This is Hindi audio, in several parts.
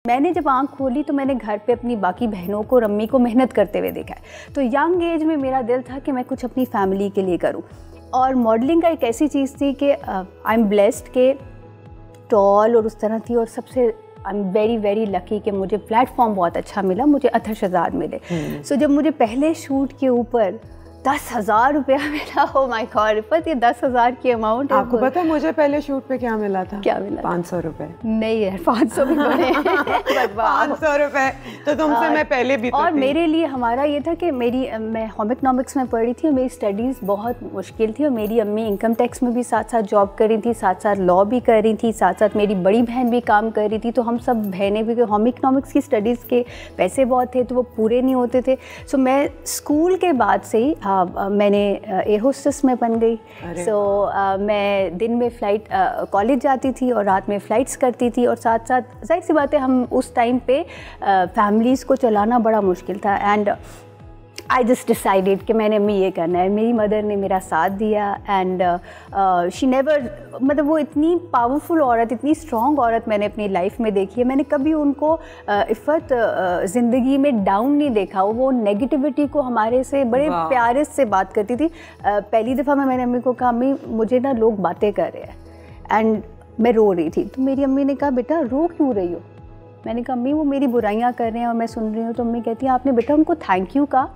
मैंने जब आँख खोली तो मैंने घर पे अपनी बाकी बहनों को, रम्मी को मेहनत करते हुए देखा है। तो यंग एज में मेरा दिल था कि मैं कुछ अपनी फैमिली के लिए करूं। और मॉडलिंग का एक ऐसी चीज़ थी कि आई एम ब्लेस्ड के टॉल और उस तरह थी, और सबसे I am very very lucky कि मुझे प्लेटफॉर्म बहुत अच्छा मिला, मुझे अथर शहजाद मिले। सो जब मुझे पहले शूट के ऊपर 10,000 रुपया मिला, ओ माय गॉड रिफत, ये 10,000 की अमाउंट है। आपको पता है मुझे पहले शूट पे क्या मिला था? क्या मिला? 500 रुपए। नहीं यार, 500 भी बड़े 500 रुपए तो तुमसे मैं पहले भी तो और थी। मेरे लिए हमारा ये था कि मैं होम इकोनॉमिक्स में पढ़ी थी और मेरी स्टडीज़ बहुत मुश्किल थी, और मेरी अम्मी इनकम टैक्स में भी साथ साथ जॉब कर रही थी, साथ साथ लॉ भी कर रही थी, साथ साथ मेरी बड़ी बहन भी काम कर रही थी। तो हम सब बहनें भी, होम इकोनॉमिक्स की स्टडीज़ के पैसे बहुत थे तो वो पूरे नहीं होते थे। सो मैं स्कूल के बाद से ही मैंने एयर होस्टेस में बन गई। सो मैं दिन में फ़्लाइट कॉलेज जाती थी और रात में फ़्लाइट्स करती थी, और साथ साथ जाहिर सी बात है हम उस टाइम पे फैमिलीज़ को चलाना बड़ा मुश्किल था। एंड आई जस्ट डिसाइडेड कि मैंने अम्मी ये करना है। मेरी मदर ने मेरा साथ दिया एंड शी नेवर, मतलब वो इतनी पावरफुल औरत, इतनी स्ट्रॉन्ग औरत मैंने अपनी लाइफ में देखी है। मैंने कभी उनको इफ़त ज़िंदगी में डाउन नहीं देखा। वो नेगेटिविटी को हमारे से बड़े प्यारे से बात करती थी। पहली दफ़ा मैंने अम्मी को कहा, अम्मी मुझे ना लोग बातें कर रहे हैं, एंड मैं रो रही थी। तो मेरी अम्मी ने कहा, बेटा रो क्यों रही हो? मैंने कहा, अम्मी वो मेरी बुराइयाँ कर रहे हैं और मैं सुन रही हूँ। तो अम्मी कहती है, आपने बेटा उनको थैंक यू कहा?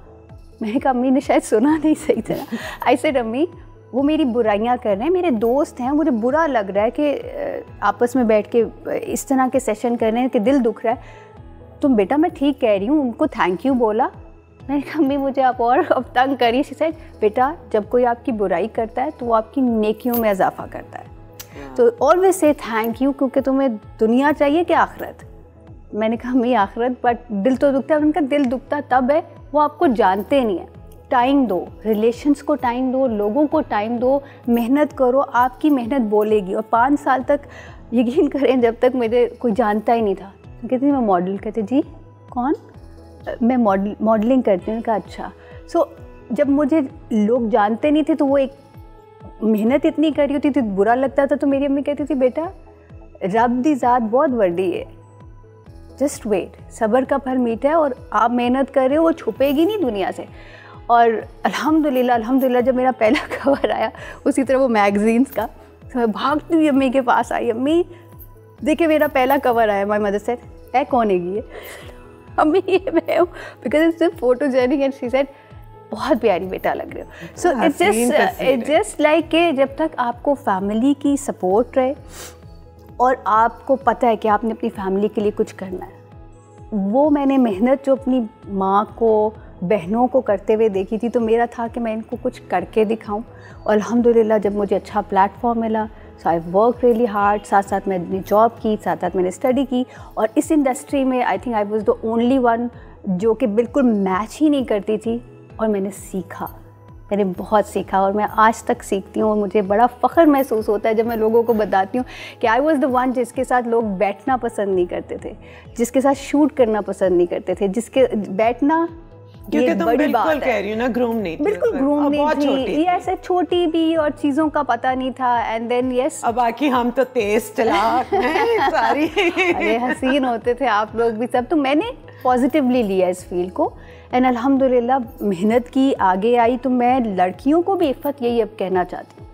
मैंने कहा, अम्मी ने शायद सुना नहीं सही तरह। आई सेड, अम्मी वो मेरी बुराइयां कर रहे हैं, मेरे दोस्त हैं, मुझे बुरा लग रहा है कि आपस में बैठ के इस तरह के सेशन कर रहे हैं कि दिल दुख रहा है। तुम बेटा मैं ठीक कह रही हूँ, उनको थैंक यू बोला। मैंने कहा, अम्मी मुझे आप और अब तंग करिए। शी सेड, बेटा जब कोई आपकी बुराई करता है तो वो आपकी नेकियों में इजाफा करता है, तो ऑलवेज से थैंक यू, क्योंकि तुम्हें दुनिया चाहिए कि आखिरत? मैंने कहा, अम्मी आखिरत, बट दिल तो दुखता है। उनका दिल दुखता तब है वो आपको जानते नहीं है। टाइम दो, रिलेशंस को टाइम दो, लोगों को टाइम दो, मेहनत करो, आपकी मेहनत बोलेगी। और 5 साल तक यकीन करें, जब तक मुझे कोई जानता ही नहीं था, कहती मैं मॉडल, कहते जी कौन? मैं मॉडलिंग करती हूँ। कहा अच्छा। सो जब मुझे लोग जानते नहीं थे तो वो एक मेहनत इतनी करी होती थी, बुरा लगता था। तो मेरी अम्मी कहती थी, बेटा रब दी ज़ात बहुत बड़ी है, जस्ट वेट, सब्र का फल मीठा है, और आप मेहनत कर रहे हो वो छुपेगी नहीं दुनिया से। और अल्हम्दुलिल्लाह जब मेरा पहला कवर आया उसी तरह वो मैगजीन्स का, तो मैं भागती हुई अम्मी के पास आई, अम्मी देखिए मेरा पहला कवर आया। माय मदर सेड, है कौन है ये? अम्मी ये मैं हूँ, because it's photogenic. And she said, बहुत प्यारी बेटा लग रहे हो। सो इट्स जस्ट लाइक कि जब तक आपको फैमिली की सपोर्ट रहे और आपको पता है कि आपने अपनी फैमिली के लिए कुछ करना है, वो मैंने मेहनत जो अपनी माँ को, बहनों को करते हुए देखी थी, तो मेरा था कि मैं इनको कुछ करके दिखाऊं। और अल्हम्दुलिल्लाह जब मुझे अच्छा प्लेटफॉर्म मिला, सो आई वर्क रियली हार्ड, साथ साथ मैंने जॉब की, साथ साथ मैंने स्टडी की। और इस इंडस्ट्री में I think I was the only one जो कि बिल्कुल मैच ही नहीं करती थी, और मैंने सीखा, मैंने बहुत सीखा, और मैं आज तक सीखती हूँ। और मुझे बड़ा फ़ख्र महसूस होता है जब मैं लोगों को बताती हूँ कि आई वॉज द वन जिसके साथ लोग बैठना पसंद नहीं करते थे, जिसके साथ शूट करना पसंद नहीं करते थे, जिसके बैठना, क्योंकि तुम बिल्कुल कह रही हो ना, ग्रूम नहीं थी, बिल्कुल ग्रूम नहीं थी, ये ऐसे छोटी भी, और चीज़ों का पता नहीं था। एंड देन यस, अब बाकी हम तो तेज चालाक हैं सारी। अरे हसीन होते थे आप लोग भी सब। तो मैंने पॉजिटिवली लिया इस फील्ड को, एंड अल्हम्दुलिल्लाह मेहनत की, आगे आई। तो मैं लड़कियों को भी इफ़त यही अब कहना चाहती हूँ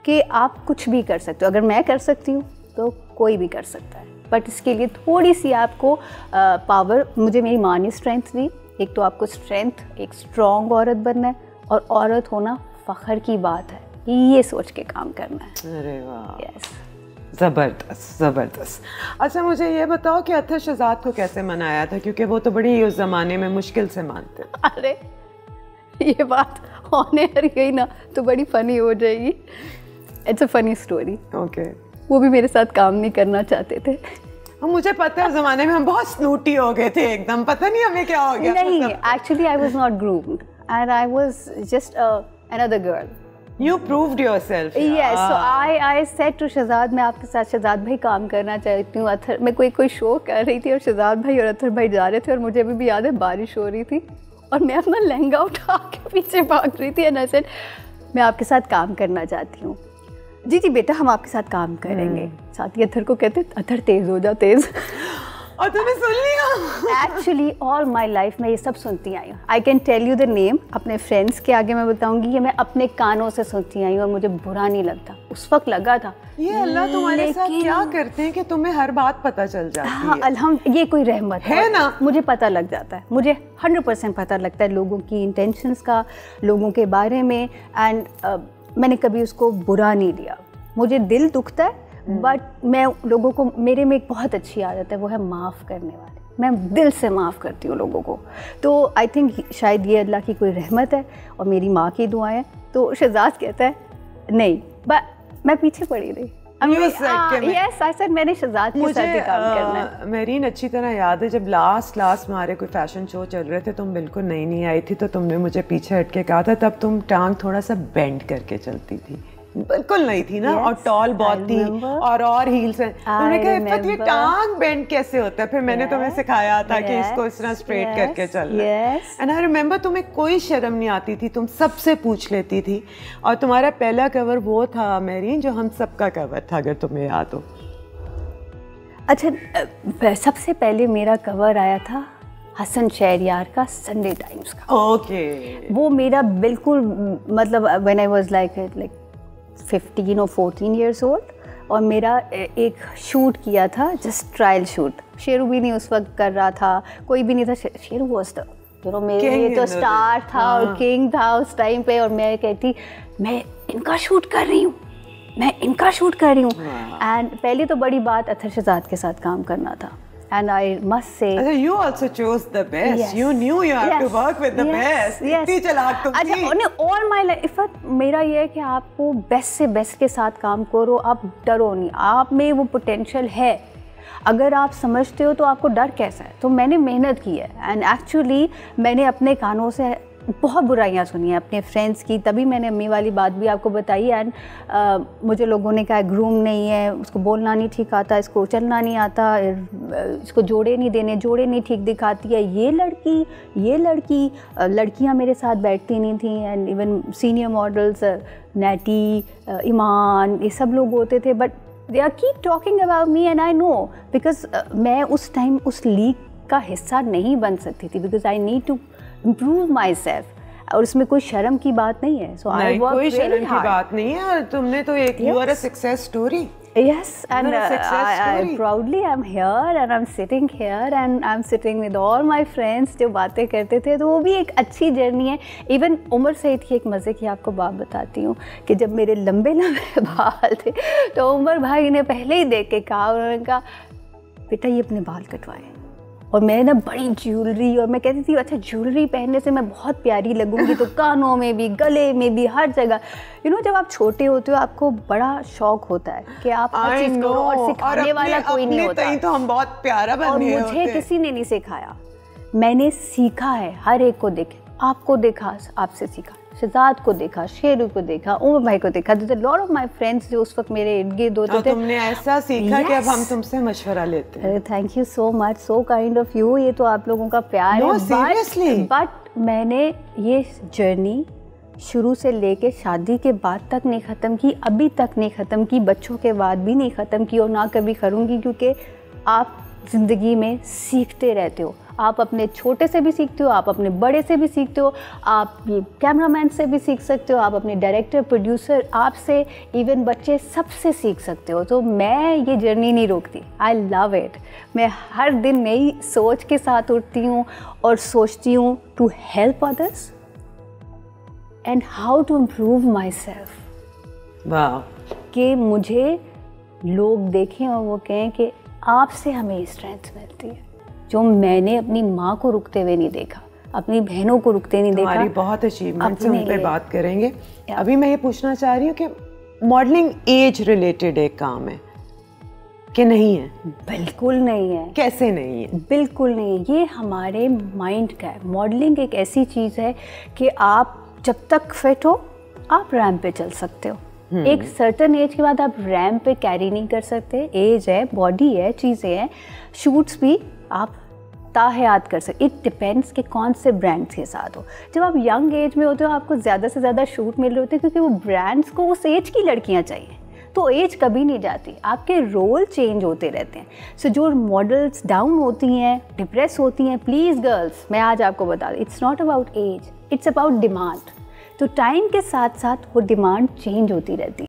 कि आप कुछ भी कर सकते हो। अगर मैं कर सकती हूँ तो कोई भी कर सकता है, बट इसके लिए थोड़ी सी आपको पावर, मुझे मेरी माँ ने स्ट्रेंथ दी। एक तो आपको स्ट्रेंथ, एक स्ट्रॉन्ग औरत बनना है, और औरत होना फ़ख्र की बात है, ये सोच के काम करना है। अरे वाह, यस, ज़बरदस्त ज़बरदस्त। अच्छा मुझे ये बताओ कि अथर शहजाद को कैसे मनाया था, क्योंकि वो तो बड़ी उस ज़माने में मुश्किल से मानते। अरे ये बात होने गई ना तो बड़ी फ़नी हो जाएगी। It's a funny story. Okay. वो भी मेरे साथ काम नहीं करना चाहते थे। मुझे पता है उस ज़माने में हम बहुत स्नूटी हो गए थे एकदम, पता नहीं हमें क्या हो गया। नहीं, actually I was not groomed and I was just another girl. You proved yourself. Yes, so I said to Shahzad, मैं आपके साथ शहजाद भाई काम करना चाहती हूँ। अथर, मैं कोई शो कर रही थी और शहजाद भाई और अथर भाई जा रहे थे, और मुझे अभी भी याद है बारिश हो रही थी और मैं अपना लहंगा उठा के पीछे भाग रही थी। एंड I said, मैं आपके साथ काम करना चाहती हूँ। जी जी बेटा हम आपके साथ काम करेंगे। साथ ही अथर को कहते, अथर तेज़ हो जा तेज़। और तूने सुन लिया? एक्चुअली ऑल माई लाइफ मैं ये सब सुनती आई हूँ। I can tell you the name, अपने फ्रेंड्स के आगे मैं बताऊंगी, ये मैं अपने कानों से सुनती आई हूँ और मुझे बुरा नहीं लगता। उस वक्त लगा था ये अल्लाह तुम्हारे साथ क्या करते हैं कि तुम्हें हर बात पता चल जाती है। अल्हम्दुलिल्लाह, ये कोई रहमत है ना। मुझे पता लग जाता है, मुझे 100% पता लगता है लोगों की इंटेंशंस का, लोगों के बारे में, एंड मैंने कभी उसको बुरा नहीं लिया। मुझे दिल दुखता है बट मैं लोगों को, मेरे में एक बहुत अच्छी आदत है, वो है माफ़ करने वाले। मैं दिल से माफ़ करती हूँ लोगों को। तो आई थिंक शायद ये अल्लाह की कोई रहमत है और मेरी माँ की दुआएं। तो शहजाद कहता है नहीं, मैं पीछे पड़ी रही। यस आई सेड मैंने शहजाद के साथ ही काम करना है। मेरीन अच्छी तरह याद है जब लास्ट हमारे कोई फैशन शो चल रहे थे, तुम बिल्कुल नई आई थी, तो तुमने मुझे पीछे हट के कहा था, तब तुम टांग थोड़ा सा बेंड करके चलती थी, बिल्कुल नहीं थी ना। और टॉल बहुत थी और हील्स हैं। तुमने कहा इफ़त ये टांग बेंड कैसे होता है? फिर मैंने तुम्हें सिखाया था कि इसको इस तरह स्ट्रेट करके चलना। एंड आई रिमेम्बर तुम्हें कोई शर्म नहीं आती थी, तुम सबसे पूछ लेती थी। और तुम्हारा पहला कवर वो था मेरीन जो हम सबका कवर था, अगर तुम्हें याद हो। अच्छा, सबसे पहले मेरा कवर आया था हसन शहरयार का संडे टाइम्स का। ओके। वो मेरा बिल्कुल, मतलब व्हेन आई वाज लाइक 15 और 14 years old, और मेरा एक शूट किया था, जस्ट ट्रायल शूट। शेरू भी नहीं उस वक्त कर रहा था, कोई भी नहीं था। शेरू वॉज द मेरे लिए तो स्टार था और किंग था उस टाइम पे। और मैं कहती मैं इनका शूट कर रही हूँ, मैं इनका शूट कर रही हूँ। एंड पहले तो बड़ी बात अतर शहजाद के साथ काम करना था। And I must say, you also chose the best. Yes. You knew you have to work with the best. इतनी चालाक तुम थी। अच्छा, all my life मेरा ये है कि आपको बेस्ट से बेस्ट के साथ काम करो, आप डरो नहीं। आप में वो पोटेंशियल है, अगर आप समझते हो तो आपको डर कैसा है। तो मैंने मेहनत की है एंड एक्चुअली मैंने अपने कानों से बहुत बुराइयां सुनी हैं अपने फ्रेंड्स की, तभी मैंने अम्मी वाली बात भी आपको बताई। एंड मुझे लोगों ने कहा ग्रूम नहीं है, उसको बोलना नहीं ठीक आता, इसको चलना नहीं आता, इसको जोड़े नहीं देने, जोड़े नहीं ठीक दिखाती है, ये लड़की लड़कियां मेरे साथ बैठती नहीं थी। एंड इवन सीनियर मॉडल्स नैटी, ईमान, ये सब लोग होते थे, but they are keep talking about me and I know, because मैं उस टाइम उस लीग का हिस्सा नहीं बन सकती थी, because I need to improve myself। और उसमें कोई शर्म की बात नहीं है। So I work कोई really शर्म hard। की बात नहीं है। और तुमने तो एक you are a success story। Yes, and I proudly I'm here and I'm sitting here and I'm sitting with all my friends जो बातें करते थे। तो वो भी एक अच्छी जर्नी है। इवन उमर सईद की एक मज़े की आपको बात बताती हूँ कि जब मेरे लंबे बाल थे तो उमर भाई ने पहले ही देख के कहा, उन्होंने कहा बेटा ये अपने बाल कटवाए। और मैं ना बड़ी ज्वेलरी, और मैं कहती थी अच्छा ज्वेलरी पहनने से मैं बहुत प्यारी लगूंगी, तो कानों में भी, गले में भी, हर जगह। जब आप छोटे होते हो आपको बड़ा शौक होता है कि आप हर चीज़ करो और सिखाने वाला कोई नहीं होता। तो हम बहुत प्यारा बन गए और मुझे किसी ने नहीं सिखाया, मैंने सीखा है हर एक को देखे। आपको देखा, आपसे सीखा, शहजाद को देखा, शेरू को देखा, उमर भाई को देखा। तो लॉट ऑफ माय फ्रेंड्स जो उस वक्त मेरे इर्द गिर्द होते थे। तुमने ऐसा सीखा कि अब हम तुमसे मशवरा लेते हैं। Thank you so much, so kind of you. ये तो आप लोगों का प्यार है। सीरियसली। बट मैंने ये जर्नी शुरू से लेके शादी के बाद तक नहीं ख़त्म की, अभी तक नहीं ख़त्म की, बच्चों के बाद भी नहीं ख़त्म की और ना कभी करूँगी, क्योंकि आप ज़िंदगी में सीखते रहते हो। आप अपने छोटे से भी सीखते हो, आप अपने बड़े से भी सीखते हो, आप ये कैमरामैन से भी सीख सकते हो, आप अपने डायरेक्टर, प्रोड्यूसर, आपसे, इवन बच्चे, सबसे सीख सकते हो। तो मैं ये जर्नी नहीं रोकती। I love it. मैं हर दिन नई सोच के साथ उठती हूँ और सोचती हूँ to help others and how to improve myself. वाह। कि मुझे लोग देखें और वो कहें कि आपसे हमें स्ट्रेंथ मिलती है, जो मैंने अपनी माँ को रुकते हुए नहीं देखा, अपनी बहनों को रुकते नहीं देखा। हमारी बहुत अचीवमेंट्स हैं, उन पे बात करेंगे। अभी मैं ये पूछना चाह रही हूँ कि मॉडलिंग एज रिलेटेड एक काम है कि नहीं है? बिल्कुल नहीं है। कैसे नहीं है? बिल्कुल नहीं है। ये हमारे माइंड का है। मॉडलिंग एक ऐसी चीज़ है कि आप जब तक फिट हो आप रैंप पे चल सकते हो। एक सर्टन एज के बाद आप रैंप पे कैरी नहीं कर सकते। एज है, बॉडी है, चीज़ें हैं। शूट्स भी आप ताहयात कर सकते। इट डिपेंड्स कि कौन से ब्रांड्स के साथ हो। जब आप यंग एज में होते हो आपको ज़्यादा से ज़्यादा शूट मिल रहे होते हैं, क्योंकि वो ब्रांड्स को उस एज की लड़कियां चाहिए। तो एज कभी नहीं जाती, आपके रोल चेंज होते रहते हैं। सो जो मॉडल्स डाउन होती हैं, डिप्रेस होती हैं, प्लीज़ गर्ल्स मैं आज आपको बता दूँ, it's not about age, it's about demand. तो टाइम के साथ साथ वो डिमांड चेंज होती रहती है।